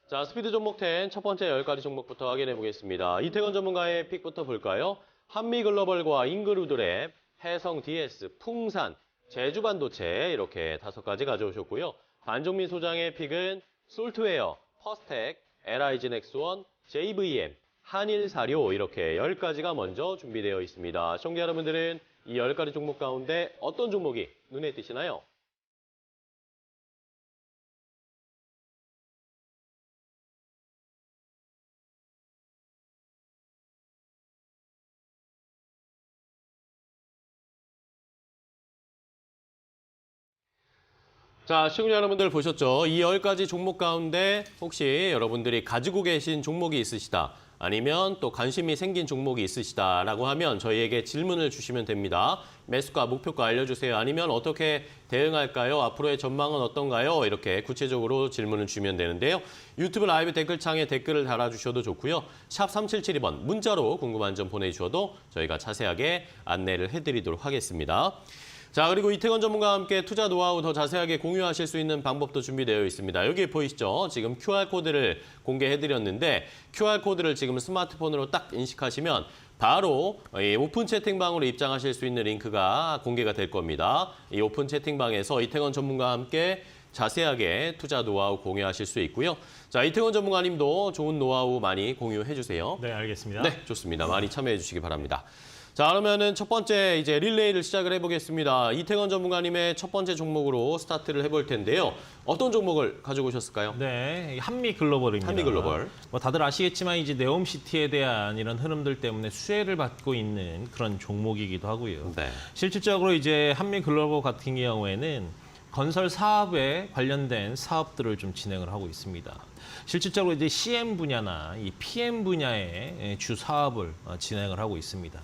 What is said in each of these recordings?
자, 스피드 종목 10 첫 번째 10가지 종목부터 확인해 보겠습니다. 이태건 전문가의 픽부터 볼까요? 한미글로벌과 잉그루드랩, 해성 DS, 풍산, 제주반도체 이렇게 5가지 가져오셨고요. 반종민 소장의 픽은 솔트웨어, 퍼스텍, LIG 넥스원, JVM, 한일사료 이렇게 10가지가 먼저 준비되어 있습니다. 시청자 여러분들은 이 10가지 종목 가운데 어떤 종목이 눈에 띄시나요? 자, 시청자 여러분들 보셨죠? 이 10가지 종목 가운데 혹시 여러분들이 가지고 계신 종목이 있으시다. 아니면 또 관심이 생긴 종목이 있으시다라고 하면 저희에게 질문을 주시면 됩니다. 매수가, 목표가 알려주세요. 아니면 어떻게 대응할까요? 앞으로의 전망은 어떤가요? 이렇게 구체적으로 질문을 주면 되는데요. 유튜브 라이브 댓글창에 댓글을 달아주셔도 좋고요. 샵 3772번 문자로 궁금한 점 보내주셔도 저희가 자세하게 안내를 해드리도록 하겠습니다. 자, 그리고 이태건 전문가와 함께 투자 노하우 더 자세하게 공유하실 수 있는 방법도 준비되어 있습니다. 여기 보이시죠? 지금 QR코드를 공개해드렸는데 QR코드를 지금 스마트폰으로 딱 인식하시면 바로 이 오픈 채팅방으로 입장하실 수 있는 링크가 공개가 될 겁니다. 이 오픈 채팅방에서 이태건 전문가와 함께 자세하게 투자 노하우 공유하실 수 있고요. 자, 이태건 전문가님도 좋은 노하우 많이 공유해 주세요. 네, 알겠습니다. 네, 좋습니다. 많이 참여해 주시기 바랍니다. 자, 그러면은 첫 번째 이제 릴레이를 시작을 해보겠습니다. 이태건 전문가님의 첫 번째 종목으로 스타트를 해볼 텐데요. 어떤 종목을 가지고 오셨을까요? 네, 한미글로벌입니다. 한미글로벌. 뭐 다들 아시겠지만 이제 네옴시티에 대한 이런 흐름들 때문에 수혜를 받고 있는 그런 종목이기도 하고요. 네. 실질적으로 이제 한미글로벌 같은 경우에는 건설 사업에 관련된 사업들을 좀 진행을 하고 있습니다. 실질적으로 이제 CM 분야나 이 PM 분야의 주 사업을 진행을 하고 있습니다.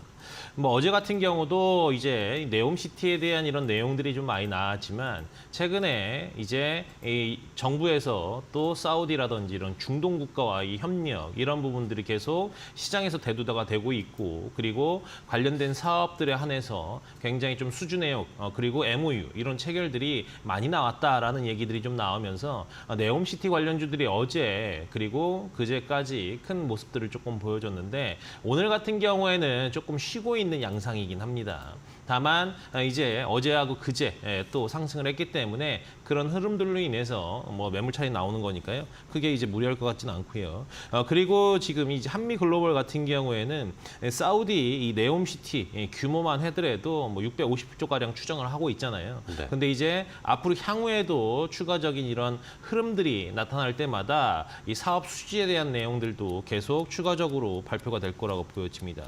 뭐 어제 같은 경우도 이제 네옴시티에 대한 이런 내용들이 좀 많이 나왔지만 최근에 이제 이 정부에서 또 사우디라든지 이런 중동 국가와의 협력 이런 부분들이 계속 시장에서 대두가 되고 있고 그리고 관련된 사업들에 한해서 굉장히 좀 수주내역 그리고 MOU 이런 체결들이 많이 나왔다라는 얘기들이 좀 나오면서 네옴시티 관련주들이 어제 그리고 그제까지 큰 모습들을 조금 보여줬는데 오늘 같은 경우에는 조금 쉬고 있는 양상이긴 합니다. 다만 이제 어제하고 그제 또 상승을 했기 때문에 그런 흐름들로 인해서 뭐 매물 차이 나오는 거니까요. 그게 이제 무리할 것 같지는 않고요. 그리고 지금 이제 한미글로벌 같은 경우에는 사우디 이 네옴시티 규모만 하더라도 뭐 650조 가량 추정을 하고 있잖아요. 네. 근데 이제 앞으로 향후에도 추가적인 이런 흐름들이 나타날 때마다 이 사업 수지에 대한 내용들도 계속 추가적으로 발표가 될 거라고 보여집니다.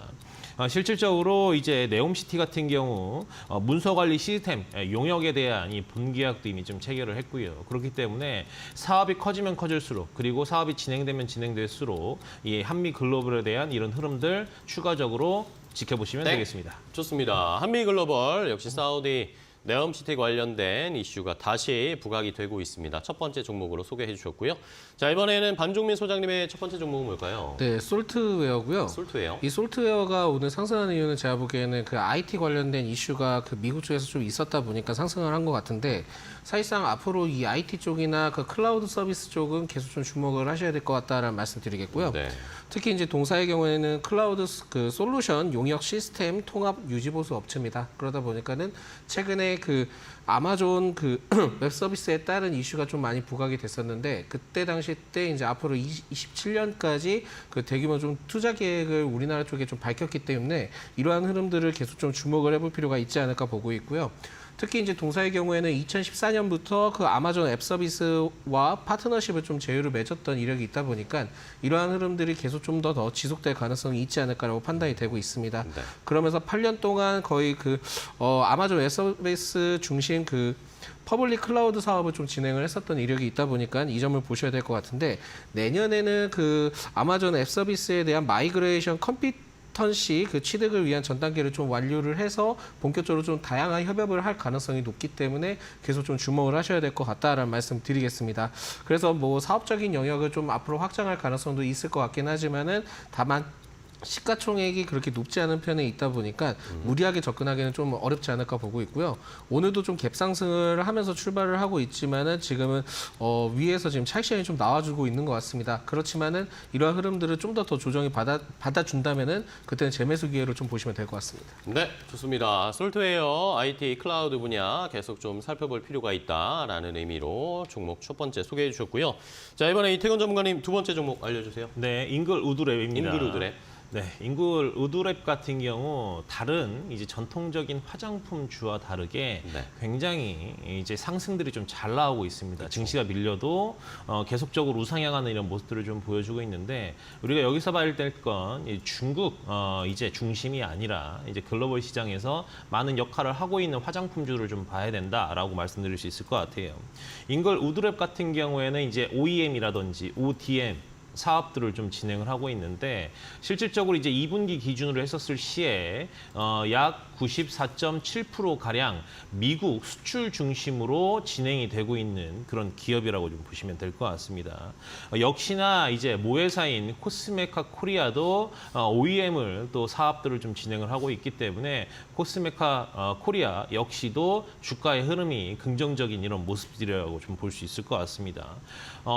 실질적으로 이제 네옴시티 같은 경우 문서관리 시스템 용역에 대한 이 본계약도 이미 좀 체결을 했고요. 그렇기 때문에 사업이 커지면 커질수록 그리고 사업이 진행되면 진행될수록 이 한미글로벌에 대한 이런 흐름들 추가적으로 지켜보시면 네. 되겠습니다. 좋습니다. 한미글로벌 역시 사우디 네옴시티 관련된 이슈가 다시 부각이 되고 있습니다. 첫 번째 종목으로 소개해 주셨고요. 자, 이번에는 반종민 소장님의 첫 번째 종목은 뭘까요? 네, 솔트웨어고요. 솔트웨어. 이 솔트웨어가 오늘 상승하는 이유는 제가 보기에는 그 IT 관련된 이슈가 그 미국 쪽에서 좀 있었다 보니까 상승을 한 것 같은데 사실상 앞으로 이 IT 쪽이나 그 클라우드 서비스 쪽은 계속 좀 주목을 하셔야 될 것 같다라는 말씀드리겠고요. 네. 특히 이제 동사의 경우에는 클라우드 그 솔루션 용역 시스템 통합 유지 보수 업체입니다. 그러다 보니까는 최근에 그 아마존 그 웹 서비스에 따른 이슈가 좀 많이 부각이 됐었는데 그때 당시 때 이제 앞으로 27년까지 그 대규모 좀 투자 계획을 우리나라 쪽에 좀 밝혔기 때문에 이러한 흐름들을 계속 좀 주목을 해볼 필요가 있지 않을까 보고 있고요. 특히 이제 동사의 경우에는 2014년부터 그 아마존 앱 서비스와 파트너십을 좀 제휴를 맺었던 이력이 있다 보니까 이러한 흐름들이 계속 좀 더 지속될 가능성이 있지 않을까라고 판단이 되고 있습니다. 네. 그러면서 8년 동안 거의 그 아마존 앱 서비스 중심 그 퍼블릭 클라우드 사업을 좀 진행을 했었던 이력이 있다 보니까 이 점을 보셔야 될 것 같은데 내년에는 그 아마존 앱 서비스에 대한 마이그레이션 컴피턴시 그 취득을 위한 전 단계를 좀 완료를 해서 본격적으로 좀 다양한 협업을 할 가능성이 높기 때문에 계속 좀 주목을 하셔야 될 것 같다라는 말씀 드리겠습니다. 그래서 뭐 사업적인 영역을 좀 앞으로 확장할 가능성도 있을 것 같긴 하지만은 다만 시가총액이 그렇게 높지 않은 편에 있다 보니까 무리하게 접근하기는 좀 어렵지 않을까 보고 있고요. 오늘도 좀 갭상승을 하면서 출발을 하고 있지만은 지금은 위에서 지금 차익 시장이 좀 나와주고 있는 것 같습니다. 그렇지만은 이러한 흐름들을 좀 더 조정이 받아준다면은 그때는 재매수 기회로 좀 보시면 될 것 같습니다. 네, 좋습니다. 솔트웨어, IT, 클라우드 분야 계속 좀 살펴볼 필요가 있다라는 의미로 종목 첫 번째 소개해 주셨고요. 자, 이번에 이태건 전문가님 두 번째 종목 알려주세요. 네, 인글 우드랩입니다. 인글 우드랩. 네, 인글 우드랩 같은 경우 다른 이제 전통적인 화장품 주와 다르게 네. 굉장히 이제 상승들이 좀 잘 나오고 있습니다. 증시가 밀려도 계속적으로 우상향하는 이런 모습들을 좀 보여주고 있는데 우리가 여기서 봐야 될 건 중국 이제 중심이 아니라 이제 글로벌 시장에서 많은 역할을 하고 있는 화장품주를 좀 봐야 된다라고 말씀드릴 수 있을 것 같아요. 인글 우드랩 같은 경우에는 이제 OEM이라든지 ODM 사업들을 좀 진행을 하고 있는데 실질적으로 이제 2분기 기준으로 했었을 시에 약 94.7% 가량 미국 수출 중심으로 진행이 되고 있는 그런 기업이라고 좀 보시면 될 것 같습니다. 역시나 이제 모회사인 코스메카 코리아도 OEM을 또 사업들을 좀 진행을 하고 있기 때문에 코스메카 코리아 역시도 주가의 흐름이 긍정적인 이런 모습들이라고 좀 볼 수 있을 것 같습니다.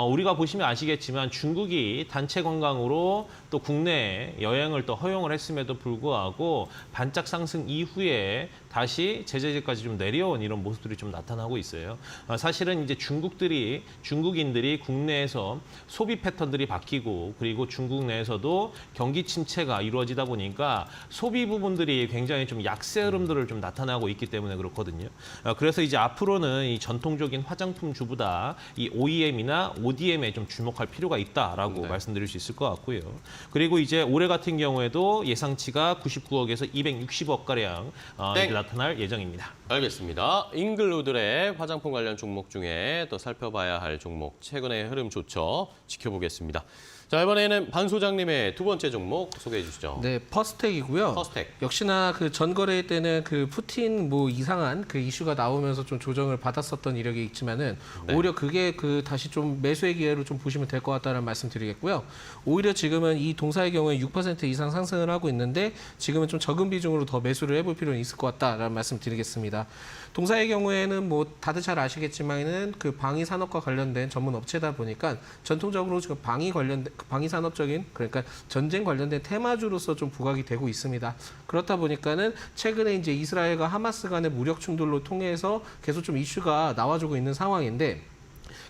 우리가 보시면 아시겠지만 중국이 단체 관광으로 또 국내 여행을 또 허용을 했음에도 불구하고 반짝 상승 이후에 다시 제재까지 좀 내려온 이런 모습들이 좀 나타나고 있어요. 사실은 이제 중국인들이 국내에서 소비 패턴들이 바뀌고 그리고 중국 내에서도 경기 침체가 이루어지다 보니까 소비 부분들이 굉장히 좀 약세 흐름들을 좀 나타나고 있기 때문에 그렇거든요. 그래서 이제 앞으로는 이 전통적인 화장품 주보다 이 OEM이나 ODM에 좀 주목할 필요가 있다라고 네. 말씀드릴 수 있을 것 같고요. 그리고 이제 올해 같은 경우에도 예상치가 99억에서 260억 가량 나타날 예정입니다. 알겠습니다. 잉글우드랩 화장품 관련 종목 중에 또 살펴봐야 할 종목 최근의 흐름 좋죠. 지켜보겠습니다. 자, 이번에는 반 소장님의 두 번째 종목 소개해 주시죠. 네, 퍼스텍이고요. 퍼스텍. 역시나 그 전거래 때는 그 푸틴 뭐 이상한 그 이슈가 나오면서 좀 조정을 받았었던 이력이 있지만은 네. 오히려 그게 그 다시 좀 매수의 기회로 좀 보시면 될 것 같다는 말씀드리겠고요. 오히려 지금은 이 동사의 경우에 6% 이상 상승을 하고 있는데 지금은 좀 적은 비중으로 더 매수를 해볼 필요는 있을 것 같다라는 말씀드리겠습니다. 동사의 경우에는 뭐 다들 잘 아시겠지만은 그 방위 산업과 관련된 전문 업체다 보니까 전통적으로 지금 방위 산업적인 그러니까 전쟁 관련된 테마주로서 좀 부각이 되고 있습니다. 그렇다 보니까는 최근에 이제 이스라엘과 하마스 간의 무력 충돌로 통해서 계속 좀 이슈가 나와주고 있는 상황인데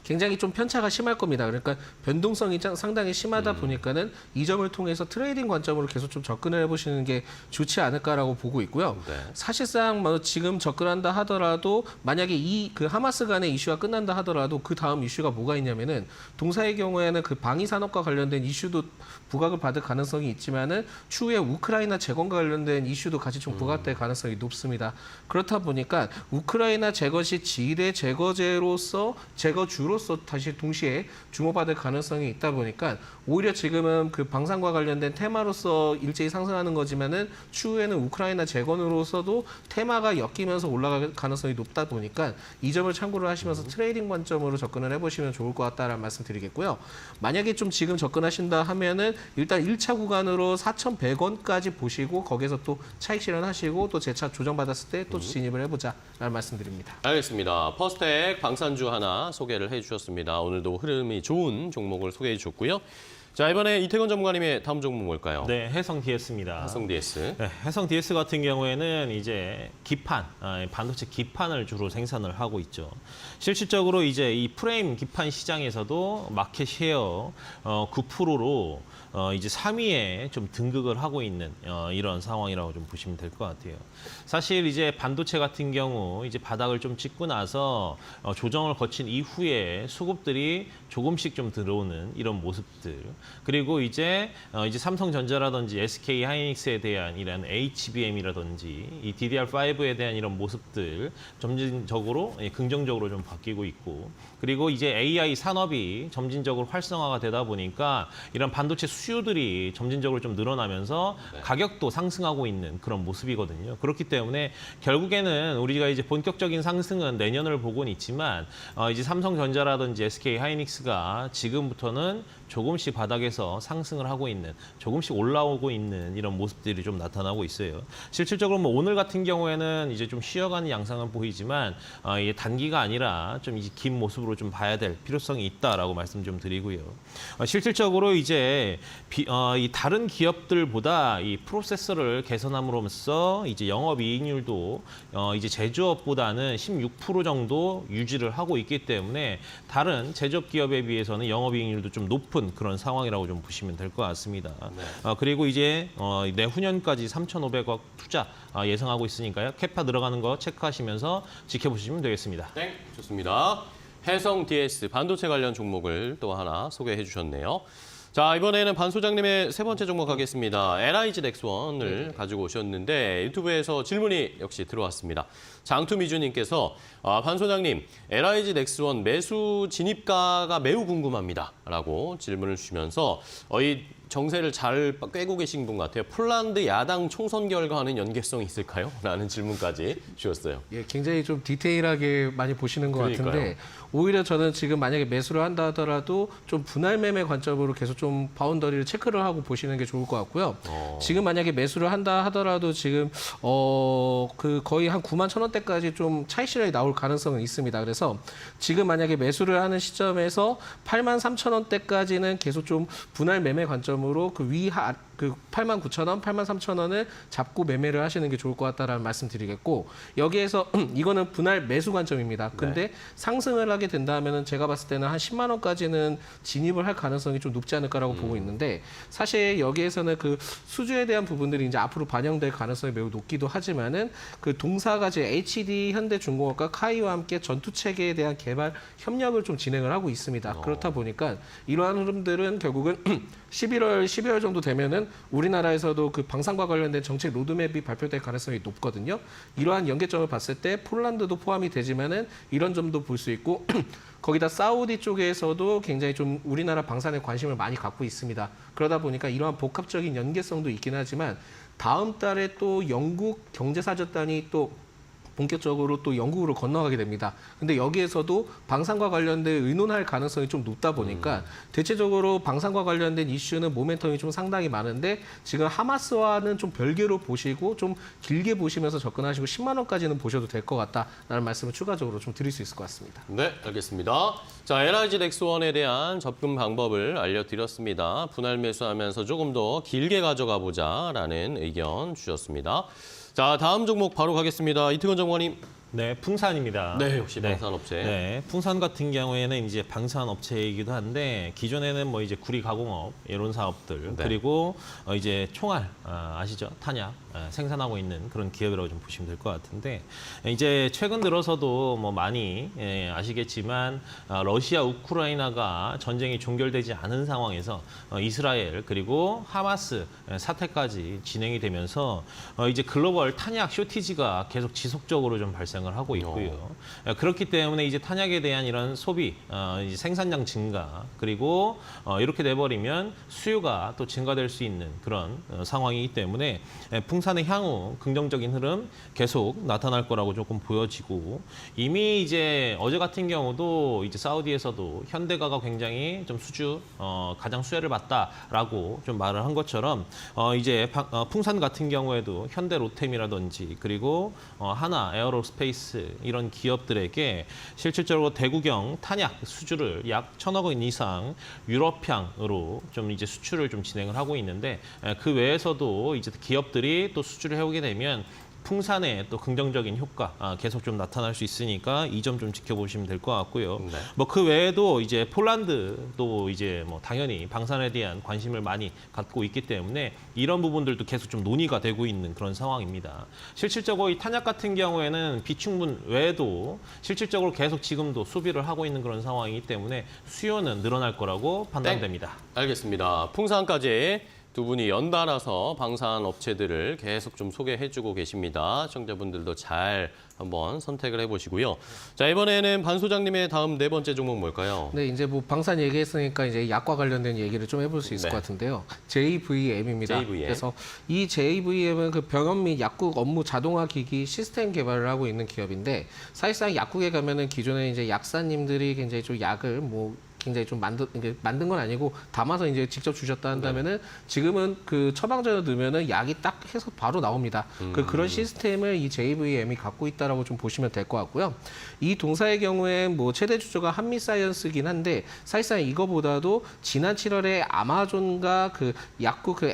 굉장히 좀 편차가 심할 겁니다. 그러니까 변동성이 상당히 심하다 보니까는 이 점을 통해서 트레이딩 관점으로 계속 좀 접근을 해보시는 게 좋지 않을까라고 보고 있고요. 네. 사실상 뭐 지금 접근한다 하더라도 만약에 이 그 하마스 간의 이슈가 끝난다 하더라도 그 다음 이슈가 뭐가 있냐면은 동사의 경우에는 그 방위 산업과 관련된 이슈도 부각을 받을 가능성이 있지만은 추후에 우크라이나 재건과 관련된 이슈도 같이 좀 부각될 가능성이 높습니다. 그렇다 보니까 우크라이나 재건 시 지뢰 제거제로서 제거주로서 다시 동시에 주목받을 가능성이 있다 보니까 오히려 지금은 그 방산과 관련된 테마로서 일제히 상승하는 거지만은 추후에는 우크라이나 재건으로서도 테마가 엮이면서 올라갈 가능성이 높다 보니까 이 점을 참고를 하시면서 트레이딩 관점으로 접근을 해보시면 좋을 것 같다라는 말씀 드리겠고요. 만약에 좀 지금 접근하신다 하면은 일단 1차 구간으로 4,100원까지 보시고 거기서 또 차익 실현하시고 또 재차 조정받았을 때 또 진입을 해보자라는 말씀드립니다. 알겠습니다. 퍼스텍 방산주 하나 소개를 해주셨습니다. 오늘도 흐름이 좋은 종목을 소개해 주셨고요. 자, 이번에 이태건 전문가님의 다음 종목 뭘까요? 네, 해성 DS입니다. 해성 DS. 네, 해성 DS 같은 경우에는 이제 기판, 반도체 기판을 주로 생산을 하고 있죠. 실질적으로 이제 이 프레임 기판 시장에서도 마켓 쉐어 9%로 이제 3위에 좀 등극을 하고 있는 이런 상황이라고 좀 보시면 될 것 같아요. 사실 이제 반도체 같은 경우 이제 바닥을 좀 찍고 나서 조정을 거친 이후에 수급들이 조금씩 좀 들어오는 이런 모습들. 그리고 이제 삼성전자라든지 SK 하이닉스에 대한 이런 HBM이라든지 이 DDR5에 대한 이런 모습들 점진적으로 긍정적으로 좀 바뀌고 있고, 그리고 이제 AI 산업이 점진적으로 활성화가 되다 보니까 이런 반도체 수요들이 점진적으로 좀 늘어나면서 가격도 상승하고 있는 그런 모습이거든요. 그렇기 때문에 결국에는 우리가 이제 본격적인 상승은 내년을 보고는 있지만 이제 삼성전자라든지 SK 하이닉스가 지금부터는 조금씩 바닥에서 상승을 하고 있는, 조금씩 올라오고 있는 이런 모습들이 좀 나타나고 있어요. 실질적으로 뭐 오늘 같은 경우에는 이제 좀 쉬어가는 양상은 보이지만 이게 단기가 아니라 좀 긴 모습으로 좀 봐야 될 필요성이 있다라고 말씀 좀 드리고요. 실질적으로 이제 이 다른 기업들보다 이 프로세서를 개선함으로써 이제 영업이익률도 이제 제조업보다는 16% 정도 유지를 하고 있기 때문에 다른 제조업 기업에 비해서는 영업이익률도 좀 높은 그런 상황이라고 좀 보시면 될 것 같습니다. 네. 그리고 이제 내후년까지 3,500억 투자 예상하고 있으니까요. 캐파 들어가는 거 체크하시면서 지켜보시면 되겠습니다. 땡, 좋습니다. 해성 DS 반도체 관련 종목을 또 하나 소개해 주셨네요. 자, 이번에는 반 소장님의 세 번째 종목 가겠습니다. LIG 넥스원을 가지고 오셨는데 유튜브에서 질문이 역시 들어왔습니다. 장투미주님께서 반 소장님, LIG 넥스원 매수 진입가가 매우 궁금합니다. 라고 질문을 주시면서 이 정세를 잘 꿰고 계신 분 같아요. 폴란드 야당 총선 결과와는 연계성이 있을까요? 라는 질문까지 주셨어요. 예, 굉장히 좀 디테일하게 많이 보시는 것 그러니까요. 같은데 오히려 저는 지금 만약에 매수를 한다 하더라도 좀 분할 매매 관점으로 계속 좀 바운더리를 체크를 하고 보시는 게 좋을 것 같고요. 지금 만약에 매수를 한다 하더라도 지금 그 거의 한 9만 1,000원대까지 좀 차익 실현이 나올 가능성은 있습니다. 그래서 지금 만약에 매수를 하는 시점에서 8만 3,000원대까지는 계속 좀 분할 매매 관점으로 그 8만 9,000원, 8만 3,000원을 잡고 매매를 하시는 게 좋을 것 같다라는 말씀 드리겠고 여기에서 이거는 분할 매수 관점입니다. 근데 상승을 하게 된다면은 제가 봤을 때는 한 10만 원까지는 진입을 할 가능성이 좀 높지 않을까라고 보고 있는데 사실 여기에서는 그 수주에 대한 부분들이 이제 앞으로 반영될 가능성이 매우 높기도 하지만은 그 동사가 이제 HD 현대중공업과 카이와 함께 전투 체계에 대한 개발 협력을 좀 진행을 하고 있습니다. 그렇다 보니까 이러한 흐름들은 결국은 11월, 12월 정도 되면은 우리나라에서도 그 방산과 관련된 정책 로드맵이 발표될 가능성이 높거든요. 이러한 연계점을 봤을 때 폴란드도 포함이 되지만은 이런 점도 볼 수 있고 거기다 사우디 쪽에서도 굉장히 좀 우리나라 방산에 관심을 많이 갖고 있습니다. 그러다 보니까 이러한 복합적인 연계성도 있긴 하지만 다음 달에 또 영국 경제사절단이 또 본격적으로 또 영국으로 건너가게 됩니다. 근데 여기에서도 방산과 관련된 의논할 가능성이 좀 높다 보니까 대체적으로 방산과 관련된 이슈는 모멘텀이 좀 상당히 많은데 지금 하마스와는 좀 별개로 보시고 좀 길게 보시면서 접근하시고 10만 원까지는 보셔도 될 것 같다라는 말씀을 추가적으로 좀 드릴 수 있을 것 같습니다. 네, 알겠습니다. 자, LIG 넥스원에 대한 접근 방법을 알려드렸습니다. 분할 매수하면서 조금 더 길게 가져가 보자라는 의견 주셨습니다. 자, 다음 종목 바로 가겠습니다. 이태건 전무관님. 네, 풍산입니다. 네, 역시 방산업체. 네, 풍산 같은 경우에는 이제 방산업체이기도 한데 기존에는 뭐 이제 구리 가공업 이런 사업들 네. 그리고 이제 총알 아시죠? 탄약 생산하고 있는 그런 기업이라고 좀 보시면 될 것 같은데 이제 최근 들어서도 뭐 많이 아시겠지만 러시아 우크라이나가 전쟁이 종결되지 않은 상황에서 이스라엘 그리고 하마스 사태까지 진행이 되면서 이제 글로벌 탄약 쇼티지가 계속 지속적으로 좀 발생을 하고 있고요. 그렇기 때문에 이제 탄약에 대한 이런 소비, 이제 생산량 증가 그리고 이렇게 돼버리면 수요가 또 증가될 수 있는 그런 상황이기 때문에 풍산의 향후 긍정적인 흐름 계속 나타날 거라고 조금 보여지고 이미 이제 어제 같은 경우도 이제 사우디에서도 현대가가 굉장히 좀 가장 수혜를 봤다라고 좀 말을 한 것처럼 이제 풍산 같은 경우에도 현대 로템이라든지 그리고 하나 에어로스페이스 이런 기업들에게 실질적으로 대구경 탄약 수주를 약 1,000억 원 이상 유럽향으로 좀 이제 수출을 좀 진행을 하고 있는데 그 외에서도 이제 기업들이 또 수주를 해오게 되면 풍산의 또 긍정적인 효과 계속 좀 나타날 수 있으니까 이 점 좀 지켜보시면 될 것 같고요. 네. 뭐 그 외에도 이제 폴란드도 이제 뭐 당연히 방산에 대한 관심을 많이 갖고 있기 때문에 이런 부분들도 계속 좀 논의가 되고 있는 그런 상황입니다. 실질적으로 이 탄약 같은 경우에는 비축분 외에도 실질적으로 계속 지금도 소비를 하고 있는 그런 상황이기 때문에 수요는 늘어날 거라고 판단됩니다. 알겠습니다. 풍산까지 두 분이 연달아서 방산 업체들을 계속 좀 소개해주고 계십니다. 시청자분들도 잘 한번 선택을 해보시고요. 자, 이번에는 반 소장님의 다음 네 번째 종목 뭘까요? 네, 이제 뭐 방산 얘기했으니까 이제 약과 관련된 얘기를 좀 해볼 수 있을 네. 것 같은데요. JVM입니다. JVM. 그래서 이 JVM은 그 병원 및 약국 업무 자동화 기기 시스템 개발을 하고 있는 기업인데 사실상 약국에 가면은 기존에 이제 약사님들이 굉장히 좀 약을 뭐 굉장히 좀 만든 건 아니고 담아서 이제 직접 주셨다 한다면은 지금은 그 처방전을 넣으면은 약이 딱 해서 바로 나옵니다. 그런 시스템을 이 JVM이 갖고 있다라고 좀 보시면 될 것 같고요. 이 동사의 경우에 뭐 최대 주조가 한미사이언스긴 한데 사실상 이거보다도 지난 7월에 아마존과 그 약국 그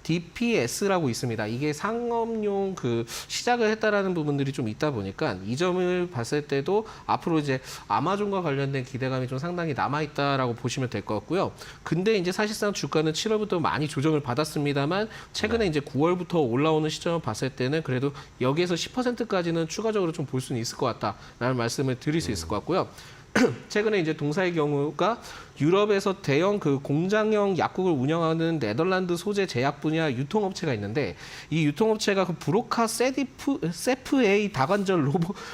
ATDPS라고 있습니다. 이게 상업용 그 시작을 했다라는 부분들이 좀 있다 보니까 이 점을 봤을 때도 앞으로 이제 아마존과 관련된 기대감이 좀 상당히 남아있다라고 보시면 될 것 같고요. 근데 이제 사실상 주가는 7월부터 많이 조정을 받았습니다만 최근에 이제 9월부터 올라오는 시점을 봤을 때는 그래도 여기에서 10%까지는 추가적으로 좀 볼 수는 있을 것 같다라는 말씀을 드릴 수 있을 것 같고요. 최근에 이제 동사의 경우가 유럽에서 대형 그 공장형 약국을 운영하는 네덜란드 소재 제약 분야 유통업체가 있는데 이 유통업체가 그 브로카 세프A 다관절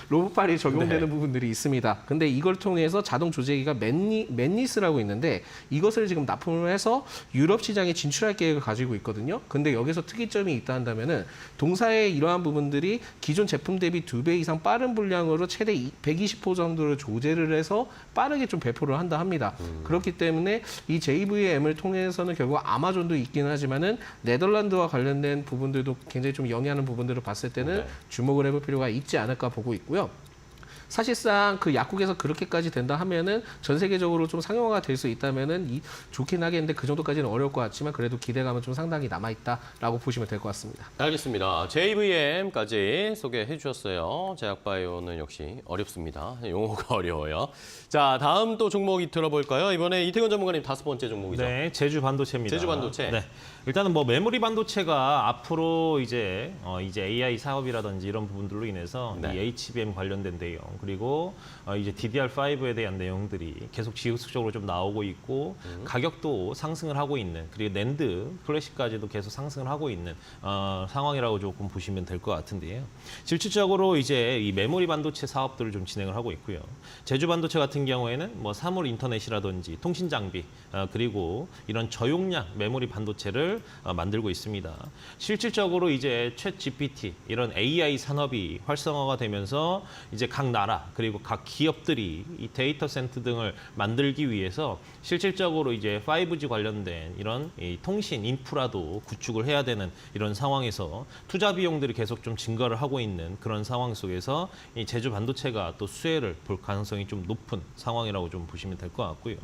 로봇발이 적용되는 부분들이 있습니다. 근데 이걸 통해서 자동 조제기가 맨니스라고 있는데 이것을 지금 납품을 해서 유럽 시장에 진출할 계획을 가지고 있거든요. 근데 여기서 특이점이 있다 한다면은 동사의 이러한 부분들이 기존 제품 대비 2배 이상 빠른 분량으로 최대 120호 정도를 조제를 해서 빠르게 좀 배포를 한다 합니다. 그렇기 때문에 이 JVM을 통해서는 결국 아마존도 있기는 하지만은 네덜란드와 관련된 부분들도 굉장히 좀 영위하는 부분들을 봤을 때는 주목을 해볼 필요가 있지 않을까 보고 있고요. 사실상 그 약국에서 그렇게까지 된다 하면은 전 세계적으로 좀 상용화가 될 수 있다면은 좋긴 하겠는데 그 정도까지는 어려울 것 같지만 그래도 기대감은 좀 상당히 남아있다라고 보시면 될 것 같습니다. 알겠습니다. JVM까지 소개해 주셨어요. 제약바이오는 역시 어렵습니다. 용어가 어려워요. 자, 다음 또 종목이 들어볼까요? 이번에 이태근 전문가님 5번째 종목이죠. 네, 제주 반도체입니다. 제주 반도체. 네. 일단은 뭐 메모리 반도체가 앞으로 이제 AI 사업이라든지 이런 부분들로 인해서 이 HBM 관련된 내용 그리고 이제 DDR5에 대한 내용들이 계속 지속적으로 좀 나오고 있고 가격도 상승을 하고 있는 그리고 낸드 플래시까지도 계속 상승을 하고 있는 상황이라고 조금 보시면 될 것 같은데요. 실질적으로 이제 이 메모리 반도체 사업들을 좀 진행을 하고 있고요. 제주 반도체 같은 경우에는 뭐 사물 인터넷이라든지 통신 장비 그리고 이런 저용량 메모리 반도체를 만들고 있습니다. 실질적으로 이제 챗 GPT 이런 AI 산업이 활성화가 되면서 이제 각 나라 그리고 각 기업들이 이 데이터 센터 등을 만들기 위해서 실질적으로 이제 5G 관련된 이런 이 통신 인프라도 구축을 해야 되는 이런 상황에서 투자 비용들이 계속 좀 증가를 하고 있는 그런 상황 속에서 이 제주 반도체가 또 수혜를 볼 가능성이 좀 높은 상황이라고 좀 보시면 될 것 같고요.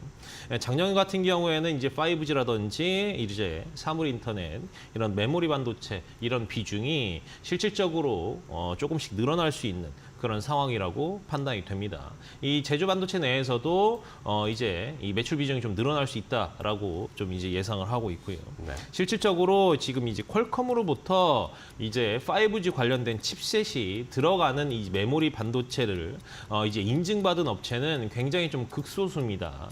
작년 같은 경우에는 이제 5G라든지 이제 사물 인터넷 이런 메모리 반도체 이런 비중이 실질적으로 조금씩 늘어날 수 있는 그런 상황이라고 판단이 됩니다. 이 제주 반도체 내에서도 이제 이 매출 비중이 좀 늘어날 수 있다라고 좀 이제 예상을 하고 있고요. 네. 실질적으로 지금 이제 퀄컴으로부터 이제 5G 관련된 칩셋이 들어가는 이 메모리 반도체를 이제 인증받은 업체는 굉장히 좀 극소수입니다.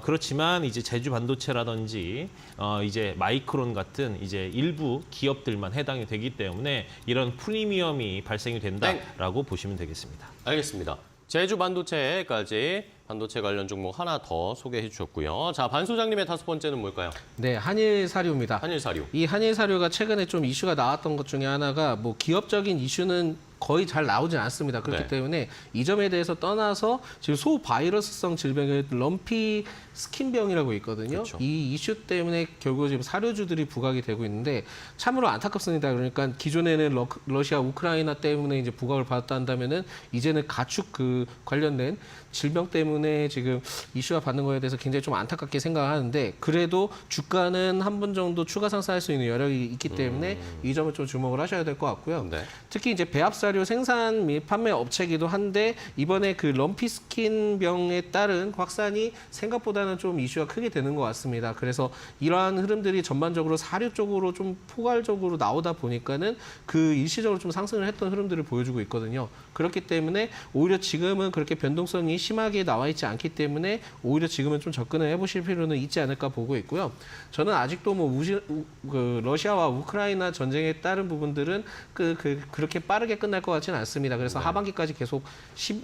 그렇지만 이제 제주 반도체라든지 이제 마이크론 같은 이제 일부 기업들만 해당이 되기 때문에 이런 프리미엄이 발생이 된다라고 보시면 되겠습니다. 알겠습니다. 제주 반도체까지 반도체 관련 종목 하나 더 소개해 주셨고요. 자, 반 소장님의 5번째는 뭘까요? 네, 한일사료입니다. 한일사료. 이 한일사료가 최근에 좀 이슈가 나왔던 것 중에 하나가 뭐 기업적인 이슈는 거의 잘 나오진 않습니다. 그렇기 때문에 이 점에 대해서 떠나서 지금 소바이러스성 질병의 럼피 스킨병이라고 있거든요. 그렇죠. 이 이슈 때문에 결국 지금 사료주들이 부각이 되고 있는데 참으로 안타깝습니다. 그러니까 기존에는 러시아, 우크라이나 때문에 이제 부각을 받았다 한다면은 이제는 가축 그 관련된 질병 때문에 지금 이슈가 받는 거에 대해서 굉장히 좀 안타깝게 생각하는데 그래도 주가는 한 번 정도 추가 상승할 수 있는 여력이 있기 때문에 이 점을 좀 주목을 하셔야 될 것 같고요. 네. 특히 이제 배합사료 생산 및 판매 업체이기도 한데 이번에 그 럼피 스킨병에 따른 확산이 생각보다는 좀 이슈가 크게 되는 것 같습니다. 그래서 이러한 흐름들이 전반적으로 사료 쪽으로 좀 포괄적으로 나오다 보니까는 그 일시적으로 좀 상승을 했던 흐름들을 보여주고 있거든요. 그렇기 때문에 오히려 지금은 그렇게 변동성이 심하게 나와 있지 않기 때문에 오히려 지금은 좀 접근을 해보실 필요는 있지 않을까 보고 있고요. 저는 아직도 뭐 러시아와 우크라이나 전쟁에 따른 부분들은 그렇게 빠르게 끝날 것 같지는 않습니다. 그래서 하반기까지 계속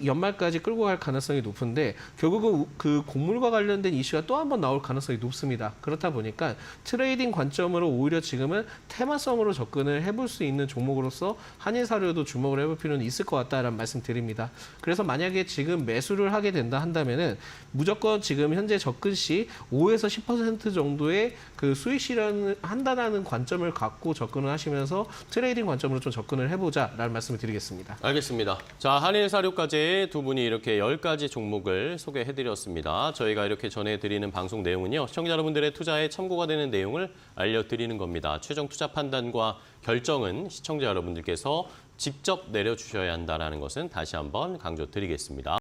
연말까지 끌고 갈 가능성이 높은데 결국은 그 곡물과 관련된 이슈가 또 한 번 나올 가능성이 높습니다. 그렇다 보니까 트레이딩 관점으로 오히려 지금은 테마성으로 접근을 해볼 수 있는 종목으로서 한일사료도 주목을 해볼 필요는 있을 것 같다라는 말씀 드립니다. 그래서 만약에 지금 매수를 하게 된다 한다면은 무조건 지금 현재 접근 시 5에서 10% 정도의 그 수익 실현을 한다는 관점을 갖고 접근을 하시면서 트레이딩 관점으로 좀 접근을 해보자라는 말씀을 드리겠습니다. 알겠습니다. 자, 한일사료까지 두 분이 이렇게 10가지 종목을 소개해드렸습니다. 저희가 이렇게 전해드리는 방송 내용은요, 시청자 여러분들의 투자에 참고가 되는 내용을 알려드리는 겁니다. 최종 투자 판단과 결정은 시청자 여러분들께서 직접 내려주셔야 한다는 것은 다시 한번 강조드리겠습니다.